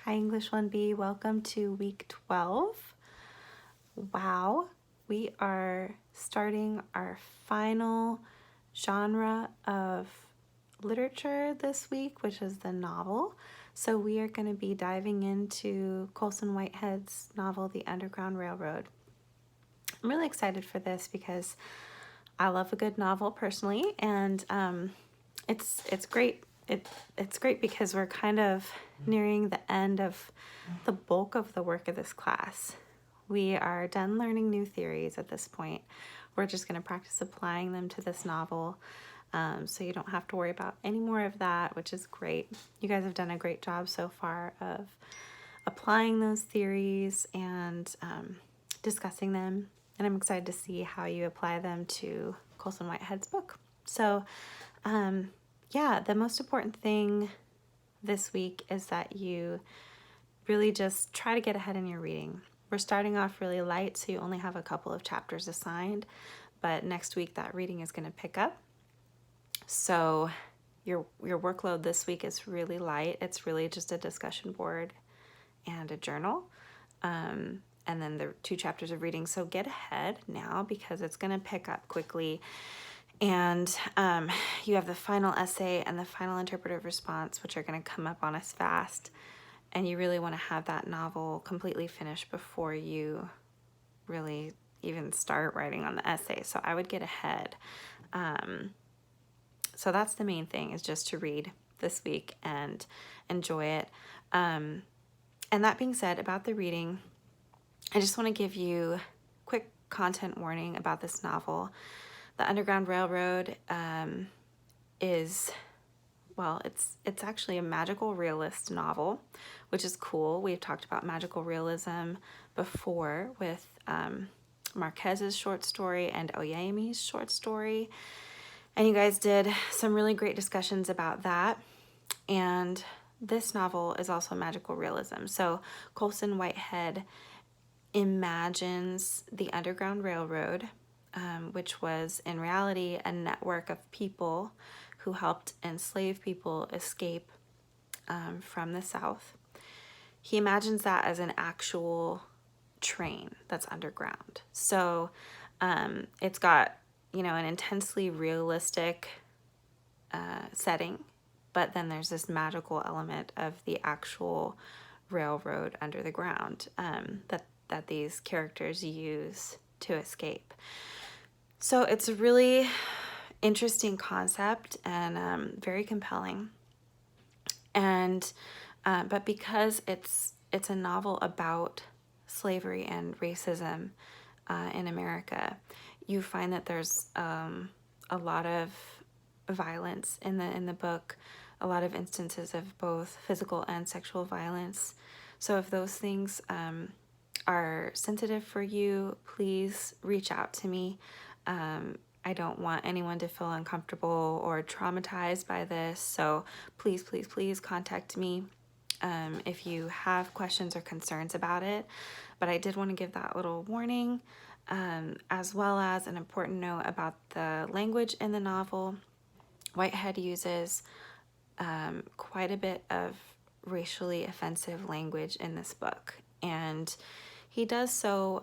Hi, English 1B. Welcome to week 12. Wow, we are starting our final genre of literature this week, which is the novel. So we are going to be diving into Colson Whitehead's novel, The Underground Railroad. I'm really excited for this because I love a good novel personally, and it's great. It's great because we're kind of nearing the end of the bulk of the work of this class. We are done learning new theories at this point. We're just going to practice applying them to this novel, so you don't have to worry about any more of that, which is great. You guys have done a great job so far of applying those theories and discussing them, and I'm excited to see how you apply them to Colson Whitehead's book. So yeah, the most important thing this week is that you really just try to get ahead in your reading. We're starting off really light, so you only have a couple of chapters assigned, but next week that reading is going to pick up. So your workload this week is really light. It's really just a discussion board and a journal, and then the 2 chapters of reading. So get ahead now because it's going to pick up quickly. And you have the final essay and the final interpretive response, which are going to come up on us fast. And you really want to have that novel completely finished before you really even start writing on the essay. So I would get ahead. So that's the main thing, is just to read this week and enjoy it. And that being said, about the reading, I just want to give you a quick content warning about this novel. The Underground Railroad is, well, it's actually a magical realist novel, which is cool. We've talked about magical realism before with Marquez's short story and Oyemi's short story. And you guys did some really great discussions about that. And this novel is also magical realism. So Colson Whitehead imagines the Underground Railroad, which was in reality a network of people who helped enslaved people escape from the South. He imagines that as an actual train that's underground. So it's got, an intensely realistic setting, but then there's this magical element of the actual railroad under the ground that these characters use to escape. So it's a really interesting concept and very compelling. And but because it's a novel about slavery and racism in America, you find that there's a lot of violence in the book, a lot of instances of both physical and sexual violence. So if those things are sensitive for you, please reach out to me. I don't want anyone to feel uncomfortable or traumatized by this, so please, please, please contact me if you have questions or concerns about it. But I did want to give that little warning, as well as an important note about the language in the novel. Whitehead uses quite a bit of racially offensive language in this book, and he does so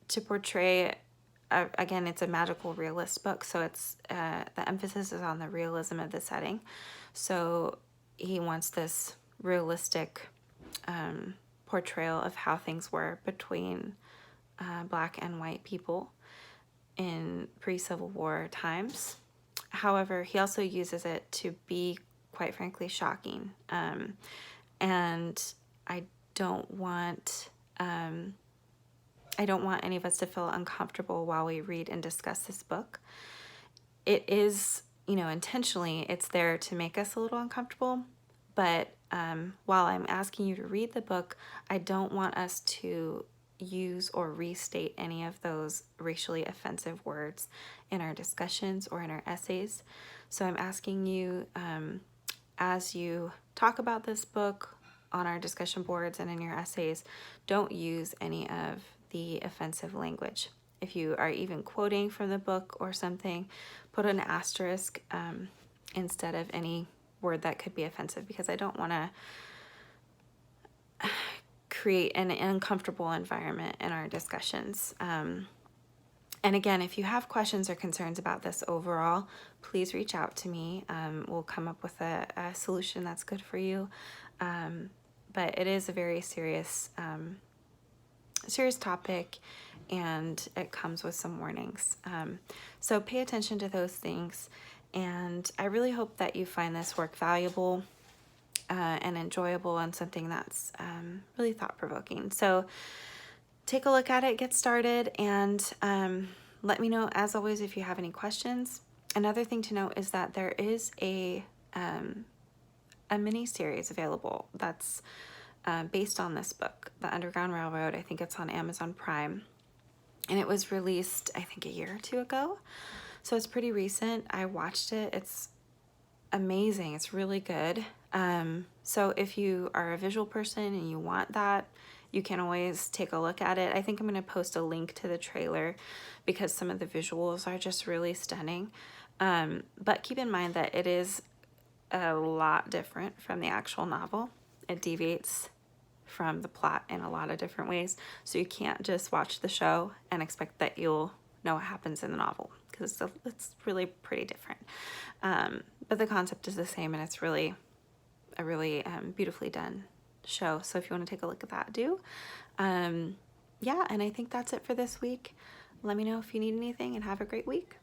to portray, again, it's a magical realist book, so it's the emphasis is on the realism of the setting. So he wants this realistic portrayal of how things were between Black and white people in pre-Civil War times. However, he also uses it to be, quite frankly, shocking. And I don't want any of us to feel uncomfortable while we read and discuss this book. It is, intentionally, it's there to make us a little uncomfortable. But while I'm asking you to read the book, I don't want us to use or restate any of those racially offensive words in our discussions or in our essays. So I'm asking you, as you talk about this book on our discussion boards and in your essays, don't use any of the offensive language. If you are even quoting from the book or something, put an asterisk instead of any word that could be offensive, because I don't want to create an uncomfortable environment in our discussions. And again, if you have questions or concerns about this overall, please reach out to me. We'll come up with a solution that's good for you. But it is a very serious topic, and it comes with some warnings. So pay attention to those things. And I really hope that you find this work valuable and enjoyable, and something that's really thought-provoking. So take a look at it, get started, and let me know, as always, if you have any questions. Another thing to note is that there is a mini series available that's based on this book, The Underground Railroad. I think it's on Amazon Prime, and it was released, I think, a year or two ago. So it's pretty recent. I watched it. It's amazing. It's really good. So if you are a visual person and you want that, you can always take a look at it. I think I'm going to post a link to the trailer because some of the visuals are just really stunning. But keep in mind that it is a lot different from the actual novel. It deviates from the plot in a lot of different ways. So you can't just watch the show and expect that you'll know what happens in the novel, because it's really pretty different. But the concept is the same, and it's really a really beautifully done show. So if you want to take a look at that, do. Yeah, and I think that's it for this week. Let me know if you need anything, and have a great week.